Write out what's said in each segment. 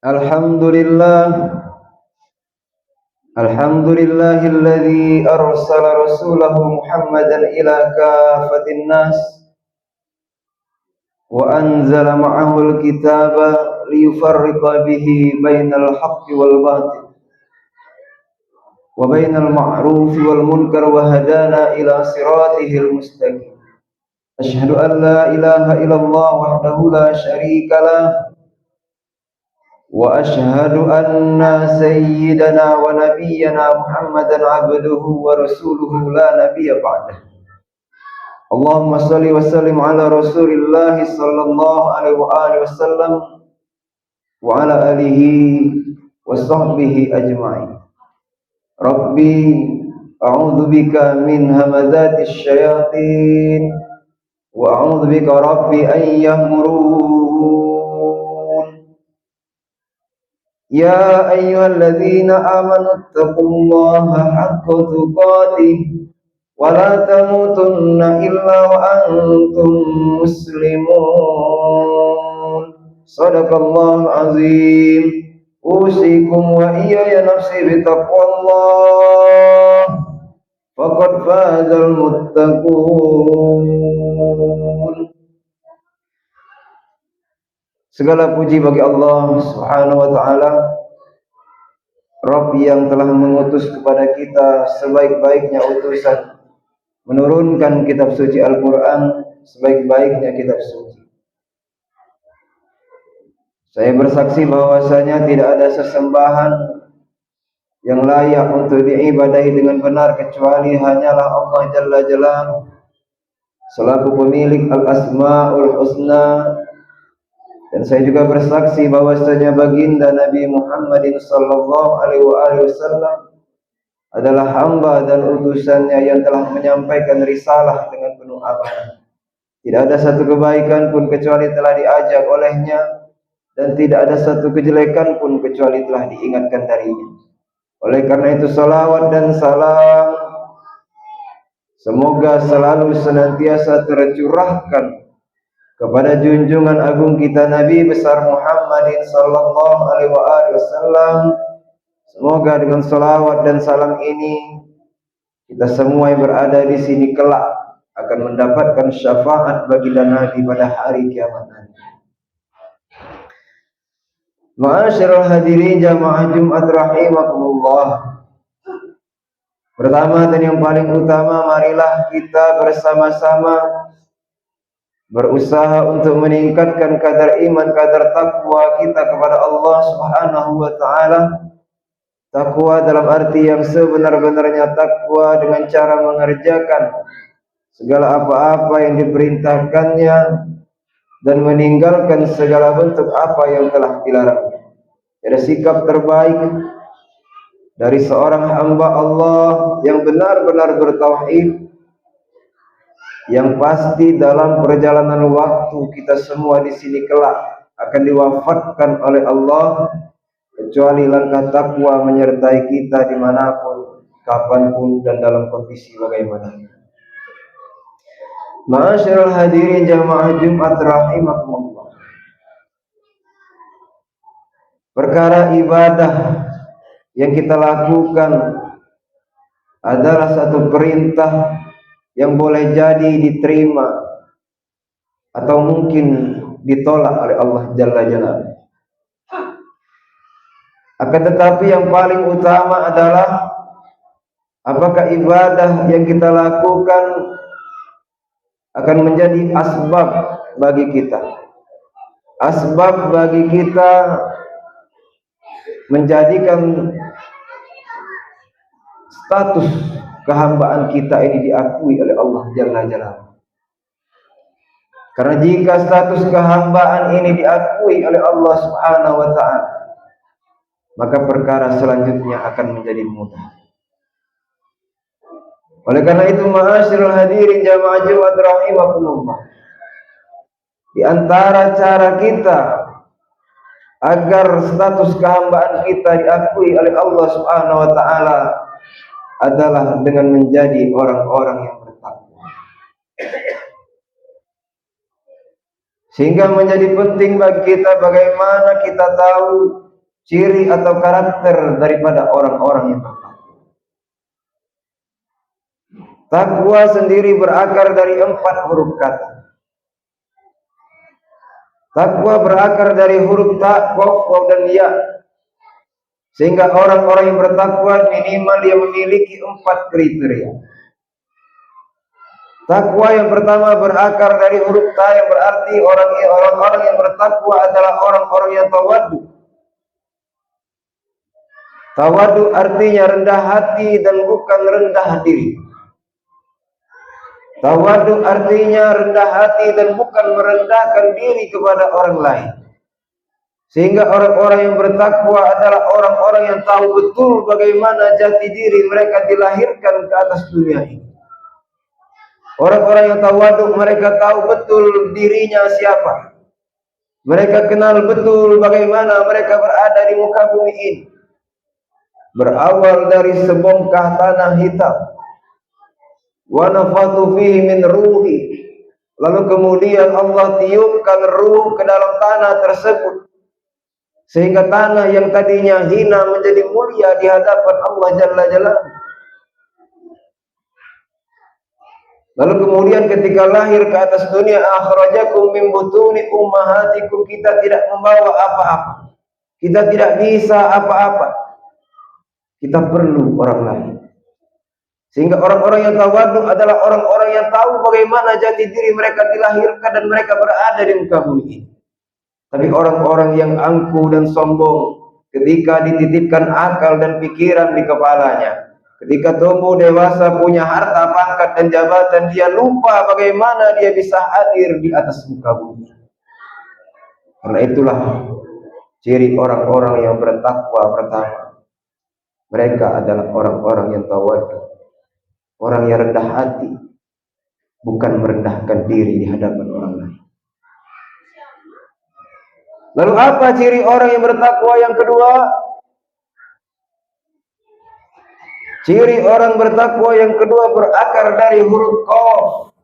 Alhamdulillah, alhamdulillahilladzi arsala rasulahu Muhammadan ila kafatin nas wa anzala ma'ahul kitaba liyufarriqa bihi bainal haqqi wal batil wa bainal ma'rufi wal munkar wa hadana ila siratihil mustaqim. Asyhadu an la ilaha illallah wahdahu la syarika lah wa asyhadu anna sayyidana wa nabiyyana Muhammadan abduhu wa rasuluhu la nabiyya ba'dah. Allahumma salli wa sallim ala Rasulillah sallallahu alaihi wa alihi wasallam wa ala alihi wa sahbihi ajma'in. Rabbi a'udzu bika min hamazati syayatin wa a'udzu bika rabbi an yahmurun. Ya ayyuhalladzina amanu taqullaha haqqa tuqatih wa la tamutunna illa wa antum muslimun. Shadaqallahul azim. Usikum wa iyaya nafsi bitaqwallah faqad fazal muttaqun. Segala puji bagi Allah Subhanahu wa taala, Rabb yang telah mengutus kepada kita sebaik-baiknya utusan, menurunkan kitab suci Al-Qur'an sebaik-baiknya kitab suci. Saya bersaksi bahwasanya tidak ada sesembahan yang layak untuk diibadahi dengan benar kecuali hanyalah Allah Jalla Jalaluhu selaku pemilik Al-Asmaul Husna. Dan saya juga bersaksi bahwasanya baginda Nabi Muhammadin sallallahu alaihi wasallam adalah hamba dan utusannya yang telah menyampaikan risalah dengan penuh amanah. Tidak ada satu kebaikan pun kecuali telah diajak olehnya, dan tidak ada satu kejelekan pun kecuali telah diingatkan darinya. Oleh karena itu salawat dan salam semoga selalu senantiasa tercurahkan kepada junjungan agung kita Nabi besar Muhammadin sallallahu alaihi wasallam. Semoga dengan salawat dan salam ini kita semua yang berada di sini kelak akan mendapatkan syafaat baginda Nabi pada hari kiamat nanti. Ma'asyiral hadirin jamaah Jumat rahimakumullah. Pertama dan yang paling utama, marilah kita bersama-sama berusaha untuk meningkatkan kadar iman, kadar takwa kita kepada Allah Subhanahu wa taala. Takwa dalam arti yang sebenar-benarnya takwa dengan cara mengerjakan segala apa-apa yang diperintahkannya dan meninggalkan segala bentuk apa yang telah dilarangnya. Ada sikap terbaik dari seorang hamba Allah yang benar-benar bertauhid, yang pasti dalam perjalanan waktu kita semua di sini kelak akan diwafatkan oleh Allah, kecuali langkah takwa menyertai kita dimanapun, kapanpun, dan dalam kondisi bagaimana. Ma'asyiral hadirin jamaah Jumat rahimakumullah. Perkara ibadah yang kita lakukan adalah satu perintah yang boleh jadi diterima atau mungkin ditolak oleh Allah Jalla Jalaluhu. Akan tetapi yang paling utama adalah apakah ibadah yang kita lakukan akan menjadi asbab bagi kita, asbab bagi kita menjadikan status kehambaan kita ini diakui oleh Allah Jalla Jalaluhu. Karena jika status kehambaan ini diakui oleh Allah Subhanahu wa taala, maka perkara selanjutnya akan menjadi mudah. Oleh karena itu, ma'asyiral hadirin jamaah Jumat rahimakumullah, di antara cara kita agar status kehambaan kita diakui oleh Allah Subhanahu wa taala adalah dengan menjadi orang-orang yang bertakwa. Sehingga menjadi penting bagi kita bagaimana kita tahu ciri atau karakter daripada orang-orang yang bertakwa. Takwa sendiri berakar dari 4 huruf kata. Takwa berakar dari huruf ta, qaf, waw dan ya. Sehingga orang-orang yang bertakwa minimal dia memiliki 4 kriteria. Takwa yang pertama berakar dari huruf ta yang berarti orang-orang yang bertakwa adalah orang-orang yang tawadu. Tawadu artinya rendah hati dan bukan rendah diri. Tawadu artinya rendah hati dan bukan merendahkan diri kepada orang lain. Sehingga orang-orang yang bertakwa adalah orang-orang yang tahu betul bagaimana jati diri mereka dilahirkan ke atas dunia ini. Orang-orang yang tawadu, mereka tahu betul dirinya siapa. Mereka kenal betul bagaimana mereka berada di muka bumi ini. Berawal dari sebongkah tanah hitam. Wa nafatu fihi min ruhi. Lalu kemudian Allah tiupkan ruh ke dalam tanah tersebut. Sehingga tanah yang tadinya hina menjadi mulia di hadapan Allah Jalla Jalaluhu. Lalu kemudian ketika lahir ke atas dunia, akhrajakum min butuni ummahatikum, kita tidak membawa apa-apa. Kita tidak bisa apa-apa. Kita perlu orang lain. Sehingga orang-orang yang tawadu adalah orang-orang yang tahu bagaimana jati diri mereka dilahirkan dan mereka berada di muka bumi ini. Tapi orang-orang yang angkuh dan sombong ketika dititipkan akal dan pikiran di kepalanya, ketika tumbuh dewasa punya harta, pangkat dan jabatan, dia lupa bagaimana dia bisa hadir di atas muka bumi. Karena itulah ciri orang-orang yang bertakwa pertama. Mereka adalah orang-orang yang tawadu. Orang yang rendah hati, bukan merendahkan diri di hadapan orang lain. Lalu apa ciri orang yang bertakwa yang kedua? Ciri orang bertakwa yang kedua berakar dari huruf qaf.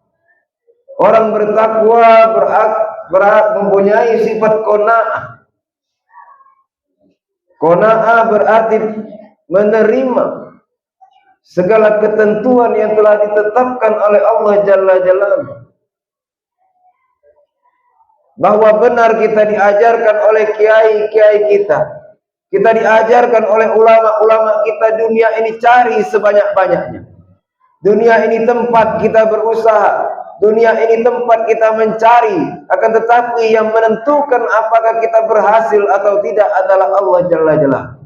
Orang bertakwa mempunyai sifat qanaah. Qanaah berarti menerima segala ketentuan yang telah ditetapkan oleh Allah Jalla Jalaluhu. Bahwa benar kita diajarkan oleh kiai-kiai kita. Kita diajarkan oleh ulama-ulama kita, dunia ini cari sebanyak-banyaknya. Dunia ini tempat kita berusaha. Dunia ini tempat kita mencari. Akan tetapi yang menentukan apakah kita berhasil atau tidak adalah Allah Jalla Jalaluhu.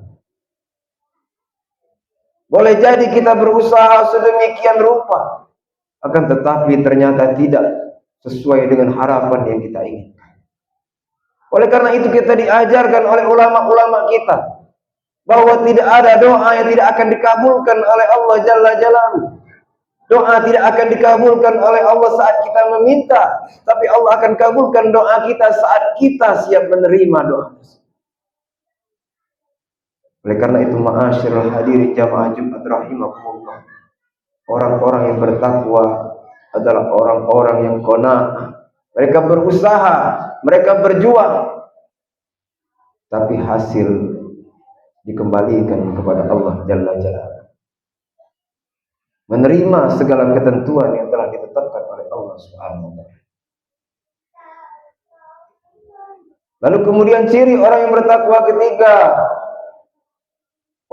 Boleh jadi kita berusaha sedemikian rupa, akan tetapi ternyata tidak sesuai dengan harapan yang kita inginkan. Oleh karena itu kita diajarkan oleh ulama-ulama kita bahwa tidak ada doa yang tidak akan dikabulkan oleh Allah Jalla Jalaluhu. Doa tidak akan dikabulkan oleh Allah saat kita meminta, tapi Allah akan kabulkan doa kita saat kita siap menerima doa tersebut. Oleh karena itu, ma'asyiral hadirin jamaah Jumat rahimakumullah, orang-orang yang bertakwa adalah orang-orang yang qanaah. Mereka berusaha, mereka berjuang, tapi hasil dikembalikan kepada Allah Jalla Jalaluhu. Menerima segala ketentuan yang telah ditetapkan oleh Allah Subhanahu wa taala. Lalu kemudian ciri orang yang bertakwa ketiga,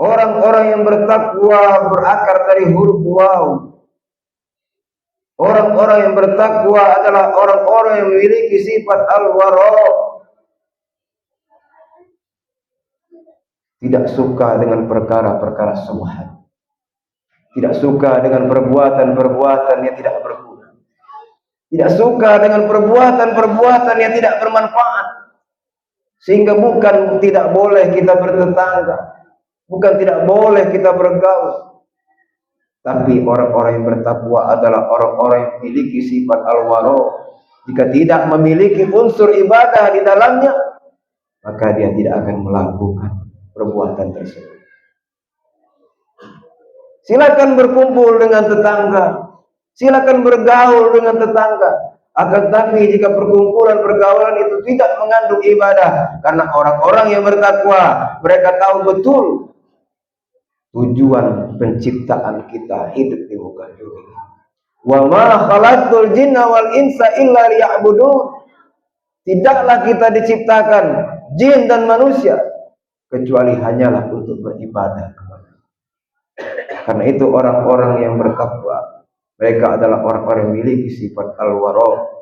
orang-orang yang bertakwa berakar dari huruf waw. Orang-orang yang bertakwa adalah orang-orang yang memiliki sifat al-wara. Tidak suka dengan perkara-perkara subhan. Tidak suka dengan perbuatan-perbuatan yang tidak berguna. Tidak suka dengan perbuatan-perbuatan yang tidak bermanfaat. Sehingga bukan tidak boleh kita bertetangga, bukan tidak boleh kita bergaul, tapi orang-orang yang bertakwa adalah orang-orang yang memiliki sifat al-wara. Jika tidak memiliki unsur ibadah di dalamnya, maka dia tidak akan melakukan perbuatan tersebut. Silakan berkumpul dengan tetangga, silakan bergaul dengan tetangga, Akan tetapi jika perkumpulan pergaulan itu tidak mengandung ibadah, karena orang-orang yang bertakwa mereka tahu betul tujuan penciptaan kita hidup di muka bumi. Wa ma khalaqtul jinna wal insa illa liya'budun. Tidaklah kita diciptakan jin dan manusia kecuali hanyalah untuk beribadah kepada. Karena itu orang-orang yang bertakwa mereka adalah orang-orang yang memiliki sifat al-wara',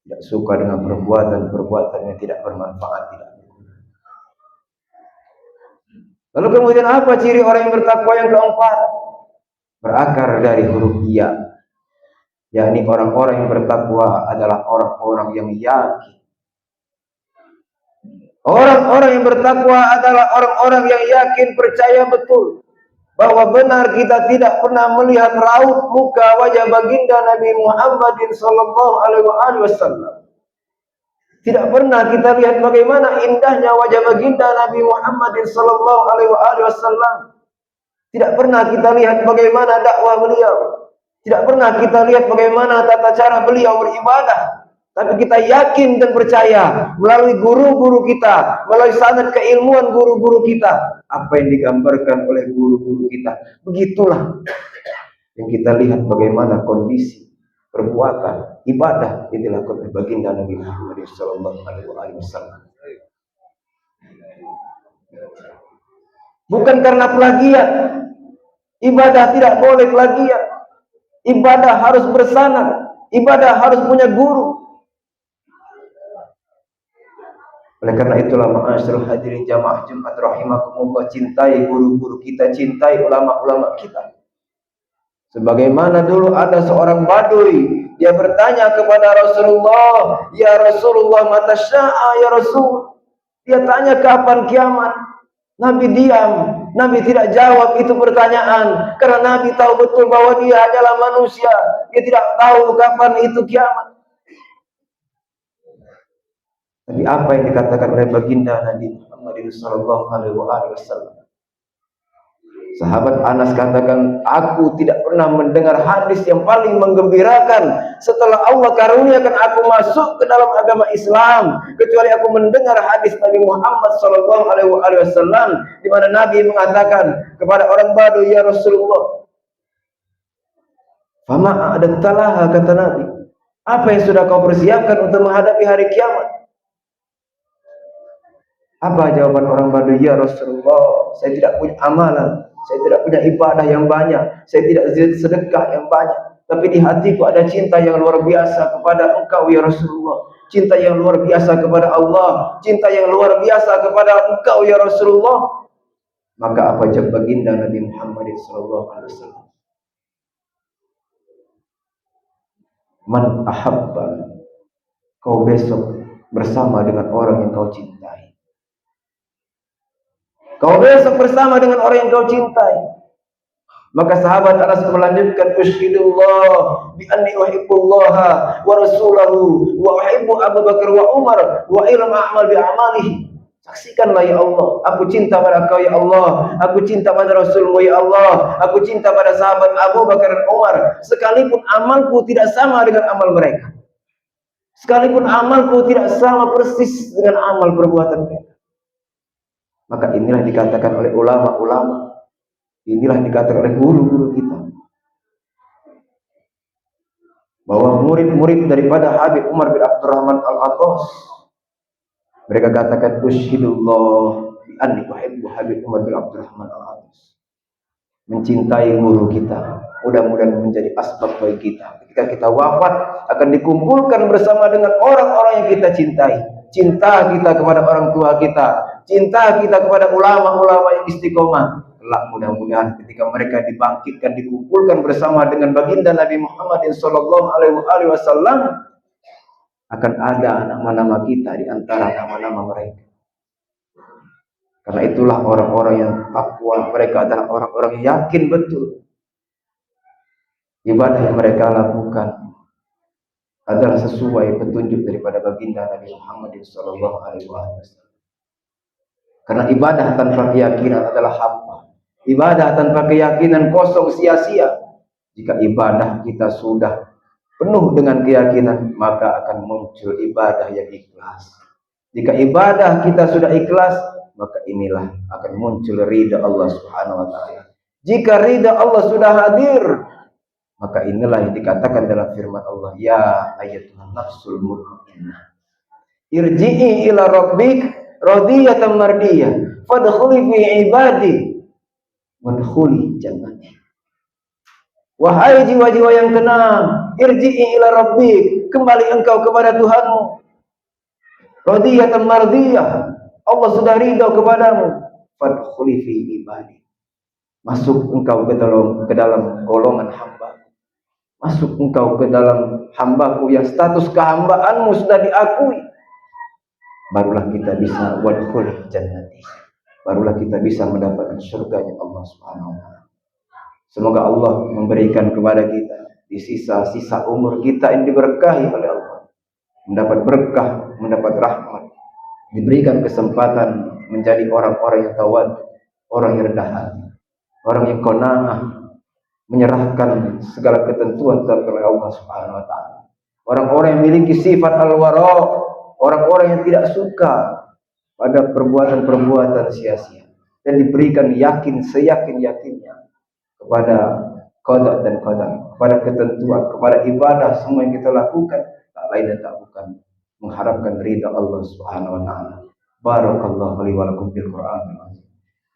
tidak suka dengan perbuatan-perbuatan yang tidak bermanfaat, tidak berguna. Lalu kemudian apa ciri orang yang bertakwa yang keempat? Berakar dari huruf ya, yakni orang-orang yang bertakwa adalah orang-orang yang yakin. Orang-orang yang bertakwa adalah orang-orang yang yakin, percaya betul bahwa benar kita tidak pernah melihat raut muka wajah baginda Nabi Muhammadin sallallahu alaihi wasallam. Tidak pernah kita lihat bagaimana indahnya wajah baginda Nabi Muhammadin sallallahu alaihi wasallam. Tidak pernah kita lihat bagaimana dakwah beliau. Tidak pernah kita lihat bagaimana tata cara beliau beribadah. Tapi kita yakin dan percaya melalui guru-guru kita, melalui sanad keilmuan guru-guru kita, apa yang digambarkan oleh guru-guru kita, begitulah yang kita lihat bagaimana kondisi perbuatan ibadah yang dilakukan oleh baginda Nabi Muhammad sallallahu alaihi wasallam. Bukan karena plagiat. Ibadah tidak boleh plagiat. Ibadah harus bersanad. Ibadah harus punya guru. Oleh karena itulah ma'asyiral hadirin jamaah Jumat rahimakumullah, cintai guru-guru kita, cintai ulama-ulama kita. Sebagaimana dulu ada seorang badui, dia bertanya kepada Rasulullah, "Ya Rasulullah, mata sya'a ya Rasul?" Dia tanya kapan kiamat. Nabi diam, Nabi tidak jawab itu pertanyaan, karena Nabi tahu betul bahwa dia adalah manusia. Dia tidak tahu kapan itu kiamat. Tapi apa yang dikatakan oleh baginda Nabi Muhammad sallallahu alaihi wasallam? Sahabat Anas katakan, aku tidak pernah mendengar hadis yang paling menggembirakan setelah Allah karuniakan aku masuk ke dalam agama Islam, kecuali aku mendengar hadis Nabi Muhammad sallallahu alaihi wasallam di mana Nabi mengatakan kepada orang Badui, "Ya Rasulullah, fama a'dadtalaha," kata Nabi, "apa yang sudah kau persiapkan untuk menghadapi hari kiamat?" Apa jawaban orang Badui? "Ya Rasulullah, saya tidak punya amalan, saya tidak punya ibadah yang banyak, saya tidak sedekah yang banyak, tapi di hatiku ada cinta yang luar biasa kepada Engkau ya Rasulullah, cinta yang luar biasa kepada Allah, cinta yang luar biasa kepada Engkau ya Rasulullah." Maka apa jawab baginda Nabi Muhammad sallallahu alaihi wasallam? "Man ahabba," kau besok bersama dengan orang yang kau cintai. Kau besok bersama dengan orang yang kau cintai. Maka sahabat Anas melanjutkan, "Usyhidullah bi anni uhibbullaha wa rasulahu wa uhibbu Abu Bakar wa Umar wa ilm a'mal bi a'malihi." Saksikanlah ya Allah, aku cinta pada Kau ya Allah, aku cinta pada Rasulmu ya Allah, aku cinta pada sahabat Abu Bakar dan Umar, sekalipun amalku tidak sama dengan amal mereka. Sekalipun amalku tidak sama persis dengan amal perbuatan mereka. Maka inilah dikatakan oleh ulama-ulama, inilah dikatakan oleh guru-guru kita, bahwa murid-murid daripada Habib Umar bin Abdurrahman Al-Attas, mereka katakan, "Usyhidullah bi anni uhibbu Habib Umar bin Abdurrahman Al-Attas." Mencintai guru kita, mudah-mudahan menjadi asbab bagi kita. Ketika kita wafat, akan dikumpulkan bersama dengan orang-orang yang kita cintai. Cinta kita kepada orang tua kita, cinta kita kepada ulama-ulama yang istiqomah. Kelak mudah-mudahan ketika mereka dibangkitkan, dikumpulkan bersama dengan baginda Nabi Muhammad sallallahu alaihi wasallam, akan ada nama-nama kita di antara nama-nama mereka. Karena itulah orang-orang yang takwa, mereka adalah orang-orang yang yakin betul ibadah yang mereka lakukan adalah sesuai petunjuk daripada baginda Nabi Muhammad sallallahu alaihi wasallam. Karena ibadah tanpa keyakinan adalah hampa. Ibadah tanpa keyakinan kosong, sia-sia. Jika ibadah kita sudah penuh dengan keyakinan, maka akan muncul ibadah yang ikhlas. Jika ibadah kita sudah ikhlas, maka inilah akan muncul ridha Allah Subhanahu wa taala. Jika ridha Allah sudah hadir, maka inilah yang dikatakan dalam firman Allah, ya ayyatuhan nafsul mutmainnah, irji'i ila rabbik radiyatan mardiyah, fadkhuli fi ibadi wadkhuli jannati. Wahai jiwa-jiwa yang tenang, irji'i ila rabbik, kembali engkau kepada Tuhanmu. Radiyatan mardiyah, Allah sudah ridha kepadamu. Fadkhuli fi ibadi, masuk engkau ke dalam golongan hamba. Masuk engkau ke dalam hambaku yang status kehambaanmu sudah diakui. Barulah kita bisa wadkhul jannati, barulah kita bisa mendapatkan surganya Allah Subhanahu wa taala. Semoga Allah memberikan kepada kita di sisa-sisa umur kita yang diberkahi oleh Allah, mendapat berkah, mendapat rahmat, diberikan kesempatan menjadi orang-orang yang tawadu, orang yang rendah hati, orang yang qanaah, menyerahkan segala ketentuan oleh Allah Subhanahu wa taala. Orang-orang yang memiliki sifat al-wara', orang-orang yang tidak suka pada perbuatan-perbuatan sia-sia dan diberikan yakin seyakin-yakinnya kepada qada dan qadar, kepada ketentuan, kepada ibadah semua yang kita lakukan tak lain dan tak bukan mengharapkan ridha Allah Subhanahu wa taala. Barakallahu li wa lakum bil Qur'anil azim.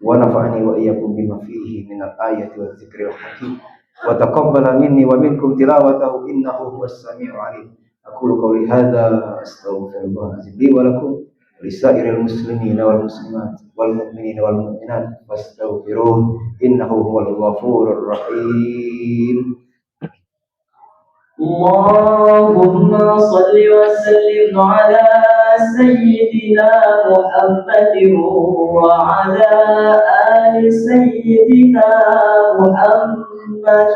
ونفعني وإياكم بما فيه من الآية والذكر الحكيم وتقبل مني ومنكم تلاوته إنه هو السميع العليم. أقول قولي هذا أستغفر الله العظيم لي ولكم ولسائر المسلمين والمسلمات والمؤمنين والمؤمنات فاستغفروه إنه هو الغفور الرحيم. اللهم صل وسلم على سيدنا محمد وعلى آل سيدنا محمد.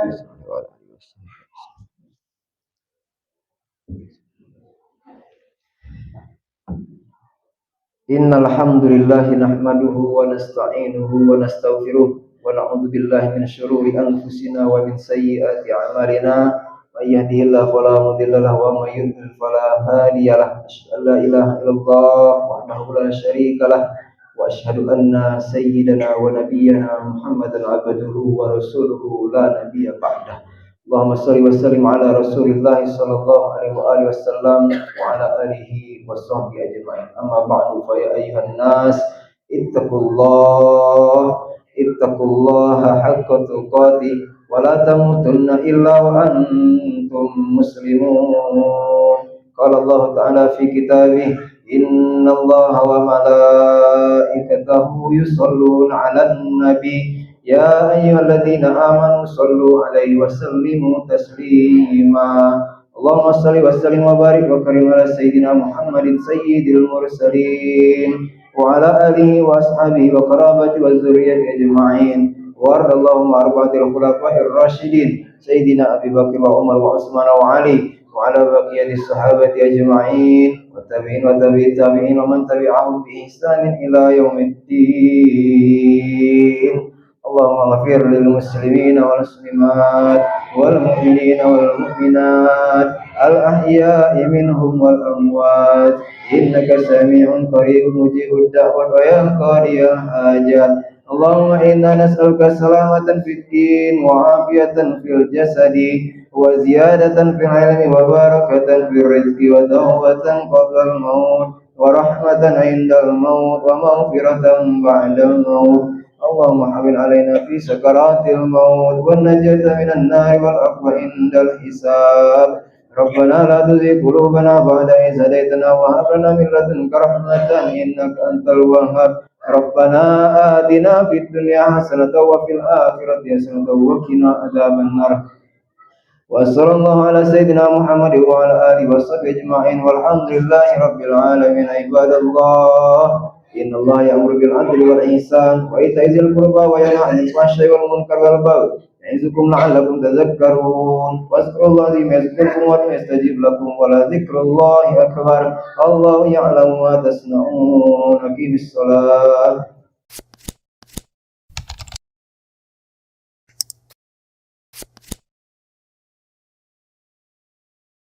Innal hamdalillah nahmaduhu wa nasta'inuhu wa nastaghfiruh wa na'udzu billahi min syururi anfusina wa min sayyiati a'malina. من يهده الله فلا مضل له ومن يضلل فلا هادي له. أشهد أن لا إله إلا الله وحده لا شريك له وأشهد أن سيدنا ونبينا محمدا عبده ورسوله لا نبي بعده. اللهم صل وسلم على رسول الله صلى الله عليه وآله وسلم وعلى آله وصحبه أجمعين. أما بعد فيا أيها الناس اتقوا الله حق تقاته ولا تموتن إلا وأنتم مسلمون. قال الله تعالى في كتابه إن الله وملائكته يصلون على النبي يا أيها الذين آمنوا صلوا عليه وسلموا تسليما. اللهم صل وسلم وبارك وكرم على سيدنا محمد سيد المرسلين وعلى آله وأصحابه وقرابته والذرية أجمعين. وارض اللهم عن أربعة الخلفاء الراشدين سيدنا أبي بكر وعمر وعثمان وعلي وعلى بقية الصحابة أجمعين والتابعين وتابعي التابعين ومن تبعهم بإحسان إلى يوم الدين. اللهم اغفر للمسلمين والمسلمات والمؤمنين والمؤمنات الأحياء منهم والأموات إنك سميع قريب مجيب الدعوة ويا قاضي الحاجات. اللهم إنا نسألك سلامة في الدين وعافية في الجسد وزيادة في العلم وبركة في الرزق وتوبة قبل الموت ورحمة عند الموت ومغفرة بعد الموت. اللهم حمل علينا في سكرات الموت والنجاة من النار والعفو عند الحساب. ربنا لا تزغ قلوبنا بعد إذ هديتنا وهب لنا من لدنك رحمة إنك أنت الوهاب. ربنا آتنا في الدنيا حسنة وفي الآخرة حسنة وقنا عذاب النار. وصلى الله على سيدنا محمد وعلى آله وصحبه أجمعين والحمد لله رب العالمين. عباد الله إن الله يأمر بالعدل والإحسان وإيتاء ذي القربى وينهى عن الفحشاء والمنكر والبغي يعظكم لعلكم تذكرون. واذكروا الله العظيم يذكركم ويستجيب لكم ولذكر الله أكبر. الله يعلم ما تصنعون. أقيموا الصلاة.